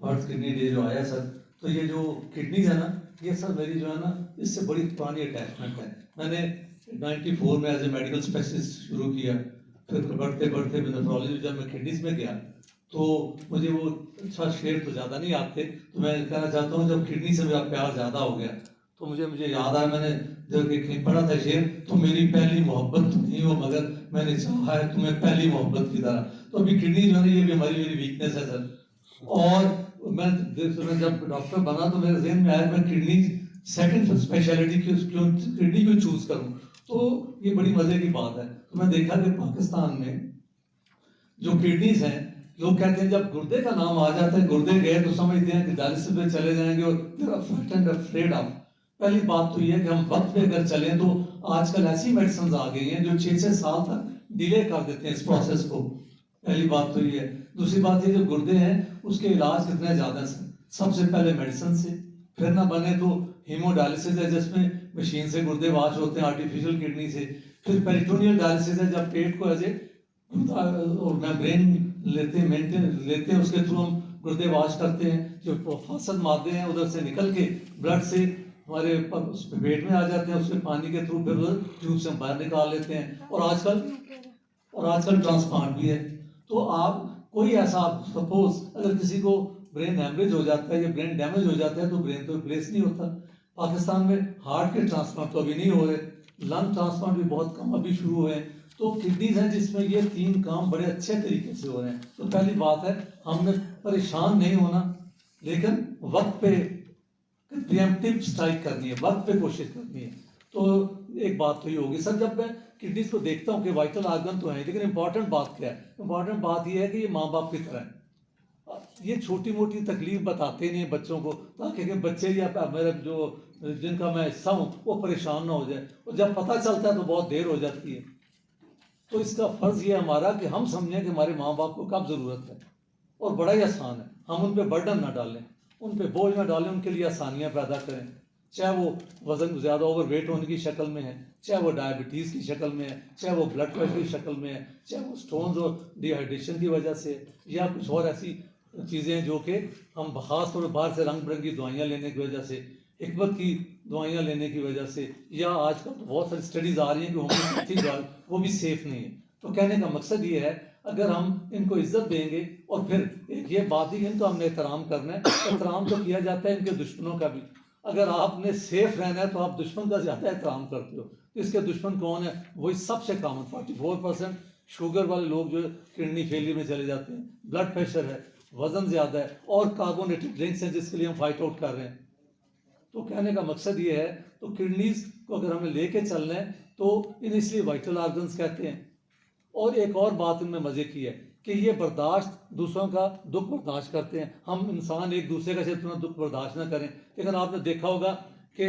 World kidney day जो आया sir, तो ये जो किडनीज है ना, ये सर मेरी जो है ना इससे बड़ी पुरानी अटैचमेंट है। मैंने 94 में एज ए मेडिकल स्पेशलिस्ट शुरू किया, फिर बढ़ते बढ़ते नेफ्रोलॉजी जब मैं किडनीज में गया तो मुझे वो अच्छा शेर तो ज़्यादा नहीं आते, तो मैं कहना चाहता हूँ जब किडनी से मेरा प्यार ज़्यादा हो गया तो मुझे याद आया, मैंने जब कहीं पढ़ा था शेर, तो मेरी पहली मोहब्बत तो नहीं हो मगर मैंने चाहा है तुम्हें पहली मोहब्बत की तरह। तो अभी किडनी जो है ये भी हमारी मेरी वीकनेस है सर। और मैं जब डॉक्टर बना तो मेरे जहन में आया मैं किडनी सेकंड स्पेशलिटी क्यों किडनी को चूज करूं। तो ये बड़ी मजे की बात है। तो मैं देखा कि पाकिस्तान में जो किडनीज हैं, लोग कहते हैं जब गुर्दे का नाम आ जाता है, गुर्दे गए तो समझते हैं कि डायलिसिस पे चले जाएंगे और अफ्रेड ऑफ। पहली बात तो ये है कि हम वक्त पे अगर चलें तो आजकल ऐसी मेडिसिन आ गई हैं जो 6 से 7 तक डिले कर देते हैं इस प्रोसेस को। पहली बात तो ये है। दूसरी बात ये जो गुर्दे हैं उसके इलाज कितने ज्यादा हैं। सबसे पहले मेडिसिन से, फिर ना बने तो हीमोडायलिसिस है जिसमें मशीन से गुर्दे वाश होते हैं आर्टिफिशियल किडनी से। फिर पेरिटोनियल डायलिसिस है जब पेट को एज ए मेम्ब्रेन लेते हैं उसके थ्रू हम गुर्दे वाश करते हैं। जो फासद मादे हैं उधर से निकल के ब्लड से हमारे पेट में आ जाते हैं, उसके पानी के थ्रू फिर ट्यूब से हम बाहर निकाल लेते हैं। और आजकल ट्रांसप्लांट भी है। तो आप कोई ऐसा सपोज अगर किसी को ब्रेन हैमरेज हो जाता है या ब्रेन डैमेज हो जाता है तो ब्रेन तो रिप्लेस नहीं होता। पाकिस्तान में हार्ट के ट्रांसप्लांट तो अभी नहीं हो रहे, लंग ट्रांसप्लांट भी बहुत कम अभी शुरू हुए हैं। तो किडनीज हैं जिसमें ये 3 काम बड़े अच्छे तरीके से हो रहे हैं। तो पहली बात है हमने परेशान नहीं होना, लेकिन वक्त पे प्रिएम्प्टिव स्ट्राइक करनी है, वक्त पे कोशिश करनी है। तो एक बात तो ये होगी सर, जब मैं किडनीज को देखता हूँ कि वाइटल आर्गन तो है, लेकिन इंपॉर्टेंट बात क्या है? इंपॉर्टेंट बात ये है कि ये माँ बाप की तरह है। ये छोटी मोटी तकलीफ बताते नहीं बच्चों को, ताकि बच्चे या मेरे जो जिनका मैं हिस्सा हूँ वो परेशान ना हो जाए। और जब पता चलता है तो बहुत देर हो जाती है। तो इसका फर्ज ये हमारा कि हम समझें कि हमारे माँ बाप को कब जरूरत है। और बड़ा ही आसान है, हम उन पर बर्डन ना डालें, उन पर बोझ ना डालें, उनके लिए आसानियाँ पैदा करें। चाहे वो वजन ज़्यादा ओवरवेट होने की शक्ल में है, चाहे वो डायबिटीज़ की शक्ल में है, चाहे वो ब्लड प्रेशर की शक्ल में है, चाहे वो स्टोन्स और डिहाइड्रेशन की वजह से, या कुछ और ऐसी चीज़ें जो कि हम खास तौर पर बाहर से रंग बिरंगी दवाइयाँ लेने की वजह से, हिकमत की दवाइयाँ लेने की वजह से, या आजकल तो बहुत सारी स्टडीज़ आ रही हैं कि होम्योपैथी दवाई वो भी सेफ नहीं है। तो कहने का मकसद ये है अगर हम इनको इज्जत देंगे, और फिर एक ये बात ही इनका हमने एहतराम करना है। एहतराम तो किया जाता है इनके दुश्मनों का भी। अगर आपने सेफ रहना है तो आप दुश्मन का ज़्यादा एहतराम करते हो। तो इसके दुश्मन कौन है? वही सबसे कॉमन 44% शुगर वाले लोग जो किडनी फेलियर में चले जाते हैं, ब्लड प्रेशर है, वजन ज़्यादा है, और कार्बोनेटेड ड्रिंक्स हैं जिसके लिए हम फाइट आउट कर रहे हैं। तो कहने का मकसद ये है, तो किडनीज को अगर हमें लेके चलना है तो इन्हें इसलिए वाइटल ऑर्गन्स कहते हैं। और एक और बात इनमें मजे की है कि ये बर्दाश्त, दूसरों का दुख बर्दाश्त करते हैं। हम इंसान एक दूसरे का शायद इतना दुख बर्दाश्त ना करें, लेकिन आपने देखा होगा कि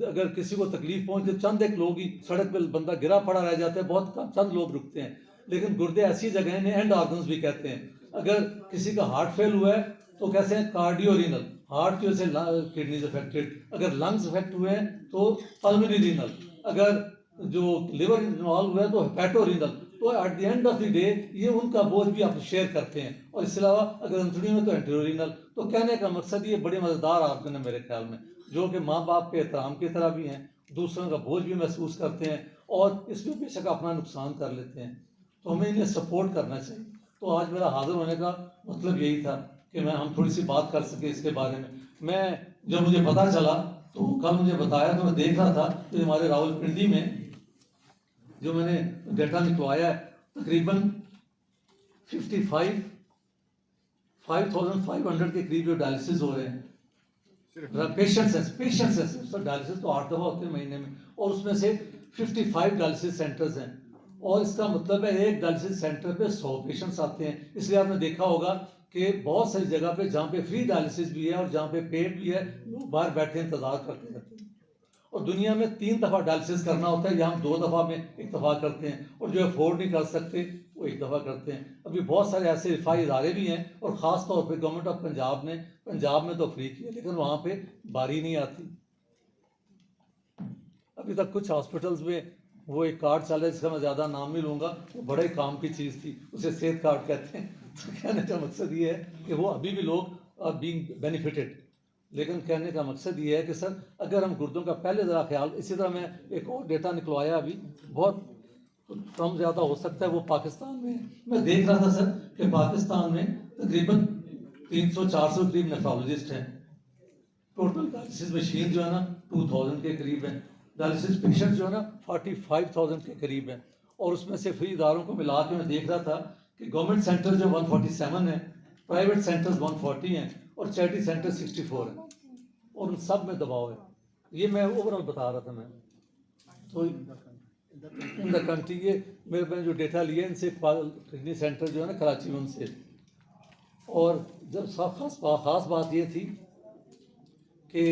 अगर किसी को तकलीफ पहुंचे, चंद एक लोग ही, सड़क पर बंदा गिरा पड़ा रह जाता है, बहुत कम चंद लोग रुकते हैं। लेकिन गुर्दे ऐसी जगह हैं, एंड ऑर्गन्स भी कहते हैं। अगर किसी का हार्ट फेल हुआ है तो कैसे हैं? कार्डियोरीनल, हार्ट की वजह से किडनीज अफेक्टेड। अगर लंग्स अफेक्ट हुए हैं तो पल्मोनरी रीनल। अगर जो लिवर इन्वॉल्व हुआ है तो हेपेटोरीनल। तो at the end of the day ये उनका बोझ भी आप शेयर करते हैं। और इसके अलावा अगर अंतड़ी में तो एंटेरोरीनल। तो कहने का मकसद ये बड़े मजेदार ऑर्गन है मेरे ख्याल में, जो कि माँ बाप के एहतराम की तरह भी हैं, दूसरों का बोझ भी महसूस करते हैं, और इसमें बेशक अपना नुकसान कर लेते हैं। तो हमें इन्हें सपोर्ट करना चाहिए। तो आज मेरा हाजिर होने का मतलब यही था कि हम थोड़ी सी बात कर सके इसके बारे में। मैं जब मुझे पता चला तो कल मुझे बताया, तो मैं देख रहा था कि हमारे रावलपिंडी में जो मैंने डेटा निकलवाया है, तकरीबन 5,500 के करीब जो डायलिसिस हो रहे हैं पेशेंट्स हैं। सर डायलिसिस तो 8 दफ़ा होते हैं महीने में, और उसमें से 55 डायलिसिस सेंटर्स हैं। और इसका मतलब है एक डायलिसिस सेंटर पे 100 पेशेंट्स आते हैं। इसलिए आपने देखा होगा कि बहुत सारी जगह पे जहाँ पे फ्री डायलिसिस भी है और जहाँ पे पेड भी है, लोग बाहर बैठे इंतजार करते रहते हैं। और दुनिया में 3 दफ़ा डायलिसिस करना होता है, यहाँ हम 2 दफ़ा में 1 दफ़ा करते हैं। और जो अफोर्ड नहीं कर सकते वो 1 दफ़ा करते हैं। अभी बहुत सारे ऐसे रिफाई इदारे भी हैं, और ख़ास तौर पे गवर्नमेंट ऑफ पंजाब ने तो फ्री किया, लेकिन वहाँ पे बारी नहीं आती। अभी तक कुछ हॉस्पिटल्स में वो एक कार्ड चल रहा है जिसका मैं ज़्यादा नाम नहीं लूँगा, वो बड़े काम की चीज़ थी, उसे सेहत कार्ड कहते हैं। तो कहने का मकसद ये है कि वो अभी भी लोग आर बीइंग बेनिफिटेड, लेकिन कहने का मकसद ये है कि सर अगर हम गुर्दों का पहले ज़रा ख्याल, इसी तरह मैं एक और डेटा निकलवाया अभी, बहुत कम ज़्यादा हो सकता है, वो पाकिस्तान में है। मैं देख रहा था सर कि पाकिस्तान में तकरीबन 300-400 करीब नेफ्रोलॉजिस्ट हैं, टोटल डायलिसिस मशीन जो है ना 2000 के करीब है, डायलिसिस पेशेंट जो है ना 45,000 के करीब है, और उसमें से फ्री इदारों को मिला के मैं देख रहा था कि गवर्नमेंट सेंटर जो 147 है, प्राइवेट सेंटर्स 140 हैं और चैरिटी सेंटर 64 है, और उन सब में दबाव है। ये मैं ओवरऑल बता रहा था मैं। तो इन द कंट्री, ये मैंने जो डेटा लिया इनसे, किडनी सेंटर जो है ना कराची में, उनसे। और जब खास बात ये थी कि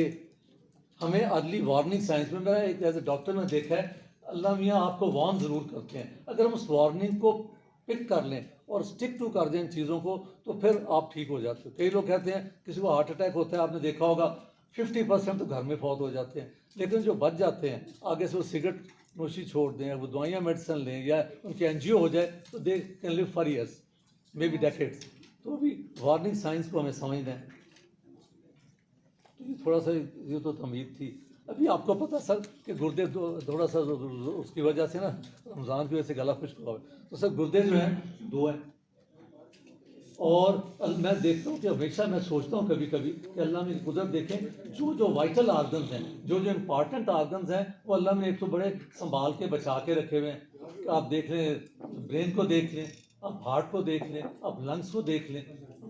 हमें अर्ली वार्निंग साइंस में, मेरा एक एज ए डॉक्टर में देखा है, अल्लाह मियाँ आपको वार्न ज़रूर करते हैं। अगर हम उस वार्निंग को पिक कर लें और स्टिक टू कर दें इन चीज़ों को, तो फिर आप ठीक हो जाते हो। कई लोग कहते हैं किसी को हार्ट अटैक होता है, आपने देखा होगा 50% तो घर में फौत हो जाते हैं, लेकिन जो बच जाते हैं आगे से वो सिगरेट नोशी छोड़ दें, वो दवाइयाँ मेडिसिन लें, या उनकी एनजीओ हो जाए, तो they can live for years, may be decades. तो भी वार्निंग साइंस को हमें समझना है। तो ये थोड़ा सा ये तो तमीद थी। अभी आपको पता सर कि गुर्दे थोड़ा सा उसकी वजह से ना, रमज़ान की वजह से गला खुश्क हुआ है, तो सर गुर्दे जो हैं 2 हैं। और मैं देखता हूँ कि हमेशा मैं सोचता हूँ कभी कभी कि अल्लाह ने कुदरत देखें, जो वाइटल आर्गन्स हैं, जो इम्पॉर्टेंट आर्गन्स हैं, वो अल्लाह ने एक तो बड़े संभाल के बचा के रखे हुए हैं। आप देख लें, ब्रेन को देख लें, आप हार्ट को देख लें, आप लंग्स को देख लें,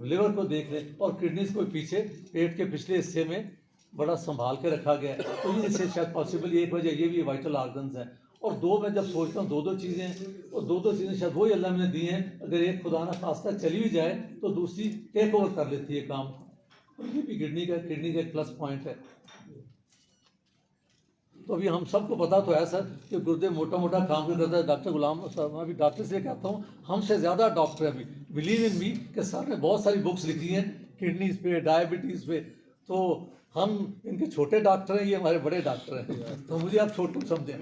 लिवर को देख लें, और किडनीज को पीछे पेट के पिछले हिस्से में बड़ा संभाल के रखा गया है। तो इससे शायद पॉसिबल एक वजह ये भी वाइटल आर्गन्स हैं। और 2 मैं जब सोचता हूँ 2 चीज़ें, और 2 चीज़ें शायद वही अल्लाह ने दी हैं, अगर एक खुदा ना खास्ता चली भी जाए तो दूसरी टेक ओवर कर लेती है काम। और ये भी किडनी का एक प्लस पॉइंट है। तो अभी हम सबको पता तो है सर कि गुर्दे मोटा मोटा काम करता है। डॉक्टर गुलाम साहब, मैं अभी डॉक्टर से कहता हूँ, हमसे ज़्यादा डॉक्टर है अभी, बिलीव इन मी, कि सर ने बहुत सारी बुक्स लिखी हैं किडनीज पे, डायबिटीज़ पे। तो हम इनके छोटे डॉक्टर हैं, ये हमारे बड़े डॉक्टर हैं, तो मुझे आप छोटू समझें।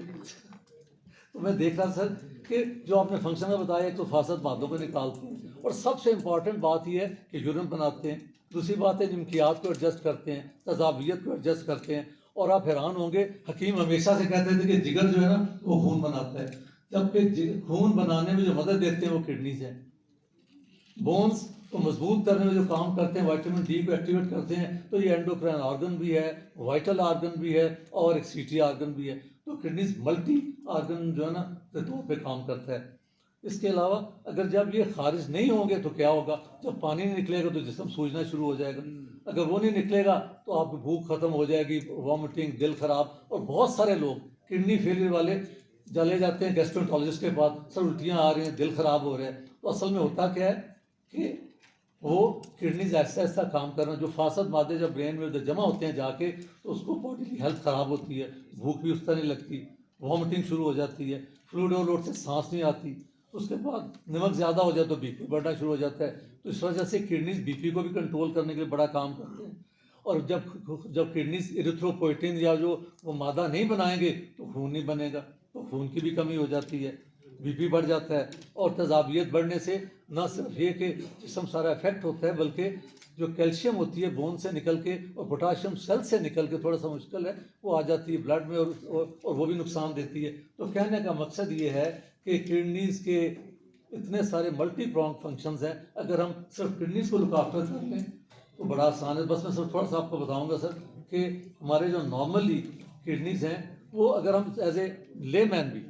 तो मैं देख रहा सर कि जो आपने फंक्शन में बताया, तो फासद मादों को निकालते हैं, और सबसे इम्पॉर्टेंट बात यह है कि यूरिन बनाते हैं। दूसरी बात है जिमकियात को एडजस्ट करते हैं, तजावियत को एडजस्ट करते हैं। और आप हैरान होंगे, हकीम हमेशा से कहते थे कि जिगर जो है ना वो खून बनाता है, जबकि खून बनाने में जो मदद देते हैं वो किडनीज है। बोन्स को मजबूत करने में जो काम करते हैं, विटामिन डी को एक्टिवेट करते हैं, तो ये एंडोक्राइन ऑर्गन भी है, वाइटल ऑर्गन भी है, और एक सीटी ऑर्गन भी है। तो किडनीज मल्टी ऑर्गन जो है ना के तौर पे काम करता है। इसके अलावा अगर जब ये खारिज नहीं होंगे तो क्या होगा, जब पानी नहीं निकलेगा तो जिस्म सूजना शुरू हो जाएगा। अगर वो नहीं निकलेगा तो आपकी भूख खत्म हो जाएगी, वॉमिटिंग, दिल खराब। और बहुत सारे लोग किडनी फेलियर वाले चले जाते हैं गैस्ट्रोएंटरोलॉजिस्ट के पास, सर उल्टियाँ आ रही हैं, दिल खराब हो रहा है। तो असल में होता क्या है कि वो किडनीज ऐसा ऐसा काम करना, जो फासद मादे जब ब्रेन में जमा होते हैं जाके, तो उसको बॉडी की हेल्थ ख़राब होती है, भूख भी उस तरह नहीं लगती, वॉमिटिंग शुरू हो जाती है, फ्लूइड ओवरलोड से सांस नहीं आती। उसके बाद नमक ज़्यादा हो जाए तो बीपी बढ़ना शुरू हो जाता है। तो इस वजह से किडनीज बीपी को भी कंट्रोल करने के लिए बड़ा काम करते हैं। और जब किडनीज इरिथ्रोपोइटिन या जो वो मादा नहीं बनाएंगे तो खून नहीं बनेगा, तो खून की भी कमी हो जाती है, बीपी बढ़ जाता है। और तजावियत बढ़ने से न सिर्फ ये कि जिस्म सारा इफेक्ट होता है, बल्कि जो कैल्शियम होती है बोन से निकल के और पोटाशियम सेल से निकल के, थोड़ा सा मुश्किल है, वो आ जाती है ब्लड में, और वो भी नुकसान देती है। तो कहने का मकसद ये है कि किडनीज के इतने सारे मल्टी प्रॉन्ग फंक्शंस हैं। अगर हम सिर्फ किडनीज को लुक आफ्टर कर लें तो बड़ा आसान है। बस मैं सिर्फ थोड़ा सा आपको बताऊंगा सर कि हमारे जो नॉर्मली किडनीज हैं, वो अगर हम एज ए लेमैन भी,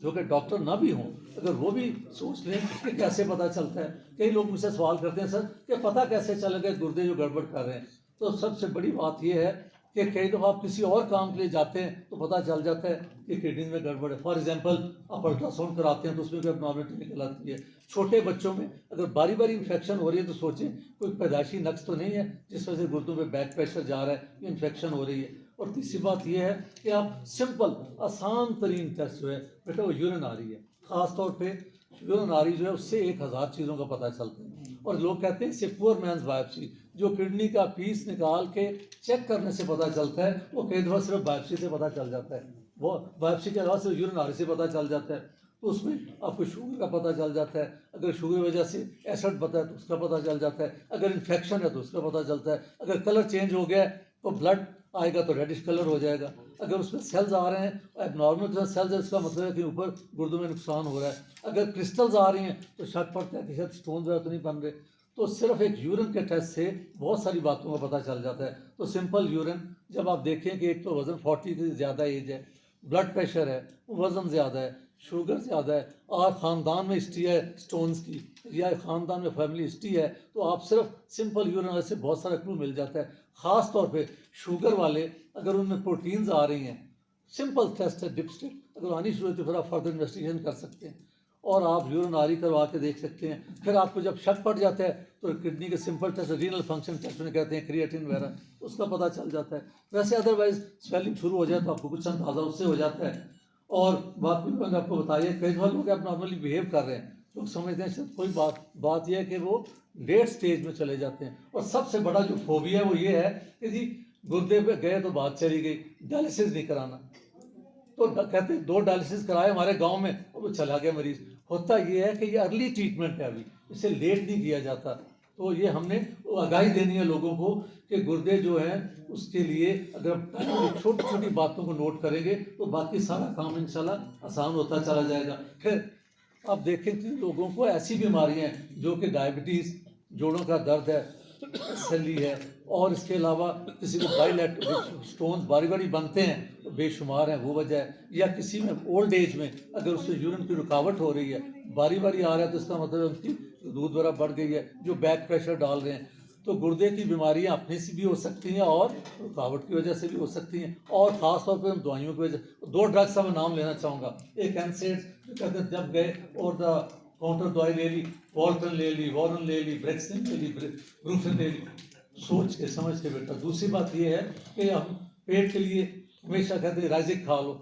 जो कि डॉक्टर ना भी हों, अगर वो भी सोच लें कि कैसे पता चलता है। कई लोग मुझसे सवाल करते हैं, सर कि पता कैसे चलेगा गुर्दे जो गड़बड़ कर रहे हैं। तो सबसे बड़ी बात यह है कि कई दफ़ा आप किसी और काम के लिए जाते हैं तो पता चल जाता है कि किडनी में गड़बड़ है। फॉर एग्जांपल, आप अल्ट्रासाउंड कराते हैं तो उसमें भी अबनॉर्मलिटी निकल आती है। छोटे बच्चों में अगर बारी बारी इन्फेक्शन हो रही है तो सोचें कोई पैदाइशी नक्स तो नहीं है जिस वजह से गुर्दों में बैक प्रेशर जा रहा है, इन्फेक्शन हो रही है। और तीसरी बात यह है कि आप सिंपल आसान तरीन टेस्ट जो है, बेटा वो यूरिन आ रही है, ख़ास तौर पे यूरिन आ रही जो है, उससे 1000 चीज़ों का पता चलता है। और लोग कहते हैं इससे पुअर मैंस बायोप्सी, जो किडनी का पीस निकाल के चेक करने से पता चलता है, वो कई दफ़ा सिर्फ बायोप्सी से पता चल जाता है। वो बायोप्सी के अलावा सिर्फ यूरिन आ रही से पता चल जाता है। तो उसमें आपको शुगर का पता चल जाता है। अगर शुगर की वजह से एसिड बता है तो उसका पता चल जाता है। अगर इन्फेक्शन है तो उसका पता चलता है। अगर कलर चेंज हो गया है तो ब्लड आएगा तो रेडिश कलर हो जाएगा। अगर उसमें सेल्स आ रहे हैं एबनॉर्मल सेल्स है, इसका मतलब है कि ऊपर गुर्दों में नुकसान हो रहा है। अगर क्रिस्टल्स आ रही हैं तो शक पड़ता है कि शायद स्टोन वगैरह तो नहीं बन रहे। तो सिर्फ एक यूरिन के टेस्ट से बहुत सारी बातों का पता चल जाता है। तो सिंपल यूरिन जब आप देखें कि एक तो वज़न 40 से ज़्यादा एज है, ब्लड प्रेशर है, वज़न ज़्यादा है, शुगर ज़्यादा है और ख़ानदान में हिस्ट्री है स्टोन्स की या ख़ानदान में फैमिली हिस्ट्री है, तो आप सिर्फ सिंपल यूरिन से बहुत सारा क्लू मिल जाता है। ख़ास तौर पे शुगर वाले अगर उनमें प्रोटीन्स आ रही हैं, सिंपल टेस्ट है डिपस्टिक, अगर आनी शुरू होती है फिर आप फर्दर इन्वेस्टिगेशन कर सकते हैं और आप यूरिन आरी करवा के देख सकते हैं। फिर आपको जब शक पड़ जाता है तो किडनी के simple test renal function test में कहते हैं, क्रिएटिन वगैरह, उसका पता चल जाता है। वैसे अदरवाइज स्वेलिंग शुरू हो जाए तो आपको कुछ अंदाजा उससे हो जाता है। और बात भी मैंने आपको बताई है, कई बार लोग अब नॉर्मली बिहेव कर रहे हैं, लोग समझते हैं शायद कोई बात यह है कि वो लेट स्टेज में चले जाते हैं। और सबसे बड़ा जो फोबिया है वो ये है कि जी गुर्दे पे गए तो बात चली गई, डायलिसिस नहीं कराना। तो कहते हैं 2 डायलिसिस कराए हमारे गांव में और वो चला गया मरीज। होता ये है कि ये अर्ली ट्रीटमेंट है, अभी इसे लेट नहीं किया जाता। तो ये हमने आगाही देनी है लोगों को कि गुर्दे जो हैं उसके लिए अगर आप छोटी छोटी बातों को नोट करेंगे तो बाकी सारा काम इंशाल्लाह आसान होता चला जाएगा। फिर आप देखें कि लोगों को ऐसी बीमारियां हैं जो कि डायबिटीज़, जोड़ों का दर्द है, सैली है, और इसके अलावा किसी को बाइलेटरल स्टोन्स बारी बारी बनते हैं तो बेशुमार हैं, वो वजह है। या किसी में ओल्ड एज में अगर उससे यूरिन की रुकावट हो रही है, बारी बारी आ रहा है, तो इसका मतलब उसकी दूध वगैरह बढ़ गई है, जो बैक प्रेशर डाल रहे हैं। तो गुर्दे की बीमारियां अपने से भी हो सकती हैं और रुकावट की वजह से भी हो सकती हैं, और ख़ास तौर पर दवाइयों की वजह। 2 ड्रग्स का मैं नाम लेना चाहूँगा। एक एनसेड्स, जो कहते हैं जब गए और काउंटर दवाई ले ली, वॉल्टन ले ली, वॉरन ले ली, ब्रेक्सिन ले ली, ब्रूफिन ले ली, सोच के समझ के बेटा। दूसरी बात ये है कि हम पेट के लिए हमेशा कहते हैं राइजिक खा लो,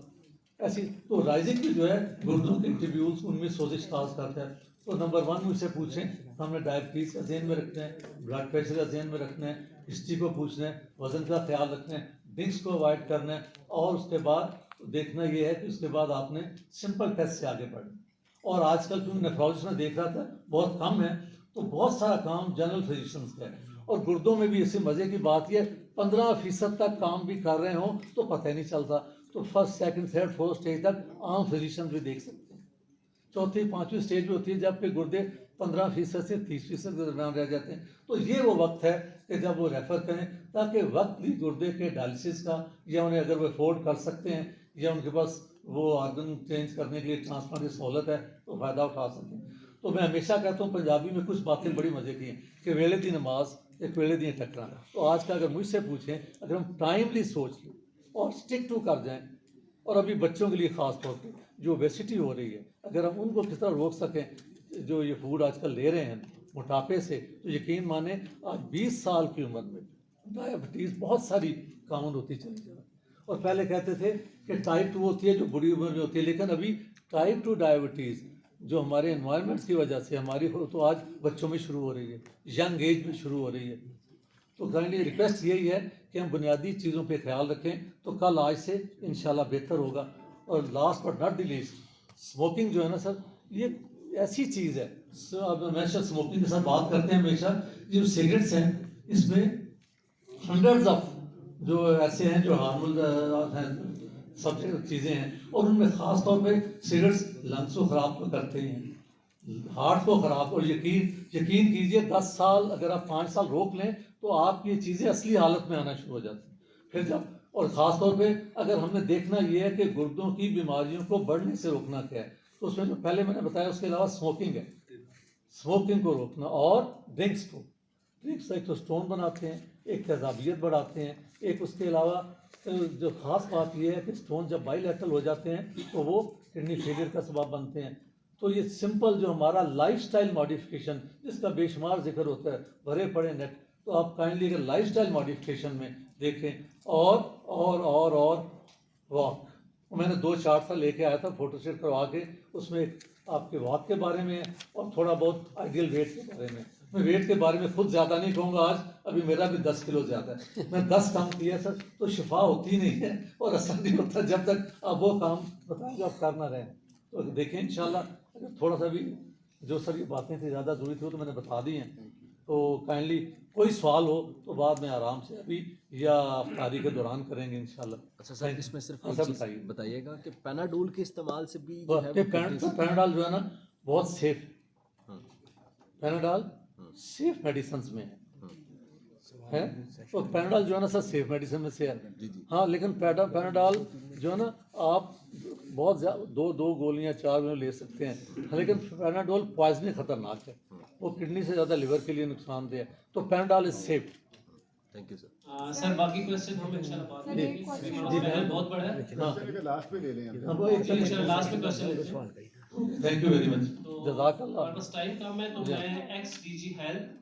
ऐसी तो राइजिक भी जो है गुर्दों के ट्यूब्यूल्स उनमें सोजिश काज करता है। तो नंबर 1 मुझसे पूछें, हमने डायबिटीज़ का ज़हन में रखना है, ब्लड प्रेशर का ज़हन में रखना है, हिस्ट्री को पूछना है, वज़न का ख्याल रखना है, ड्रिंक्स को अवॉइड करना है, और उसके बाद देखना ये है कि उसके बाद आपने सिंपल टेस्ट से आगे बढ़ना। और आजकल क्योंकि नेफ्रोलॉजिस्ट में देख रहा था बहुत कम है, तो बहुत सारा काम जनरल फिजिशियंस का है। और गुर्दों में भी ऐसे मज़े की बात यह 15% तक काम भी कर रहे हों तो पता ही नहीं चलता। तो first, second, third, fourth stage तक आम फिजिशियन भी देख सकते हैं। चौथी, 5वीं स्टेज भी होती है जबकि गुर्दे 15% से 30% के दरमियान रह जाते हैं। तो ये वो वक्त है कि जब वो रेफ़र करें, ताकि वक्त भी गुर्दे के डायलिसिस का, या उन्हें अगर वो अफोर्ड कर सकते हैं या उनके पास वो ऑर्गन चेंज करने के लिए ट्रांसप्लांट की सहूलत है तो फ़ायदा उठा सकें। तो मैं हमेशा कहता हूँ पंजाबी में कुछ बातें बड़ी मज़े की हैं कि वेले दी नमाज एक वेले दी टकरा। तो आज का अगर मुझसे पूछें, अगर हम टाइमली सोच लें और स्टिक टू कर जाएं, और अभी बच्चों के लिए ख़ास तौर पर जो ओबेसिटी हो रही है, अगर हम उनको किस तरह रोक सकें, जो ये फूड आजकल ले रहे हैं मोटापे से, तो यकीन माने आज 20 साल की उम्र में डायबिटीज़ बहुत सारी कॉमन होती चली जा रही है। और पहले कहते थे कि टाइप 2 होती है जो बड़ी उम्र में होती है, लेकिन अभी टाइप 2 डायबिटीज़ जो हमारे एनवायरनमेंट्स की वजह से हमारी हो, तो आज बच्चों में शुरू हो रही है, यंग एज में शुरू हो रही है। तो काइंडली रिक्वेस्ट यही है कि हम बुनियादी चीज़ों पे ख्याल रखें, तो कल आज से इंशाल्लाह बेहतर होगा। और last but not the least, smoking जो है ना सर, ये ऐसी चीज़ है, अब हमेशा स्मोकिंग के साथ बात करते हैं हमेशा, जो सिगरेट्स हैं इसमें हंड्रेड्स ऑफ जो ऐसे हैं जो हार्मफुल हैं, सब चीज़ें हैं, और उनमें ख़ास तौर पे सिगरेट्स लंग्स को ख़राब तो करते हैं, हार्ट को ख़राब। और यकीन कीजिए 10 साल अगर आप 5 साल रोक लें तो आपकी ये चीज़ें असली हालत में आना शुरू हो जाती हैं। फिर जब, और ख़ास तौर पे अगर हमने देखना ये है कि गुर्दों की बीमारियों को बढ़ने से रोकना क्या है, तो उसमें जो पहले मैंने बताया उसके अलावा स्मोकिंग है, स्मोकिंग को रोकना, और ड्रिंक्स एक तो स्टोन बनाते हैं, एक तेजाबियत बढ़ाते हैं, एक उसके अलावा जो ख़ास बात यह है कि स्टोन जब बाइलेटरल हो जाते हैं तो वो किडनी फेलियर का सबब बनते हैं। तो ये सिंपल जो हमारा लाइफस्टाइल मॉडिफिकेशन जिसका बेशुमार जिक्र होता है, भरे पड़े नेट, तो आप काइंडली अगर लाइफस्टाइल मॉडिफिकेशन में देखें, और वॉक, मैंने 2 चार्ट सा लेके आया था फोटोशूट करवा के, उसमें आपके वॉक के बारे में और थोड़ा बहुत आइडियल वेट के बारे में। मैं वेट के बारे में खुद ज़्यादा नहीं कहूँगा आज, अभी मेरा भी 10 किलो ज़्यादा है, मैं 10 कम किया सर, तो शिफा होती नहीं है और असर नहीं होता जब तक आप वो काम बताएंगे आप कर ना रहें। तो देखें इंशाल्लाह, अगर थोड़ा सा भी जो सर ये बातें थी ज़्यादा ज़रूरी थी वो तो मैंने बता दी हैं, तो काइंडली कोई सवाल हो तो बाद में आराम से अभी या अफ्तारी के दौरान करेंगे इंशाल्लाह। अच्छा सर, इसमें सिर्फ हाँ, एक सर चीज़ बताइए। बताइएगा कि पैनाडोल के इस्तेमाल से भी जो है वो पैनाडॉल जो है ना बहुत सेफ, हाँ, पैनाडॉल सेफ मेडिसिन में है, तो पैनाडॉल जो है ना सर सेफ मेडिसिन में से है। जी जी। हाँ, लेकिन पैनाडॉल जो है ना आप बहुत ज़्यादा दो गोलियां 4 गोलियां ले सकते हैं, लेकिन पैनाडॉल पॉइजनिंग खतरनाक है, वो किडनी से ज़्यादा लिवर के लिए नुकसानदेह है, तो Panadol is safe. Thank you sir. Sir बाकी क्वेश्चन हम इंशाल्लाह बाद में लेंगे, जी, पैनल बहुत बड़ा है। हाँ लास्ट में ले लें हम। हाँ, वो एक इंशाल्लाह लास्ट में क्वेश्चन लेते हैं। थैंक यू वेरी मच, तो जज़ाकल्लाह। हमारे पास टाइम कम है, तो मैं एक्स डीजी हेल्थ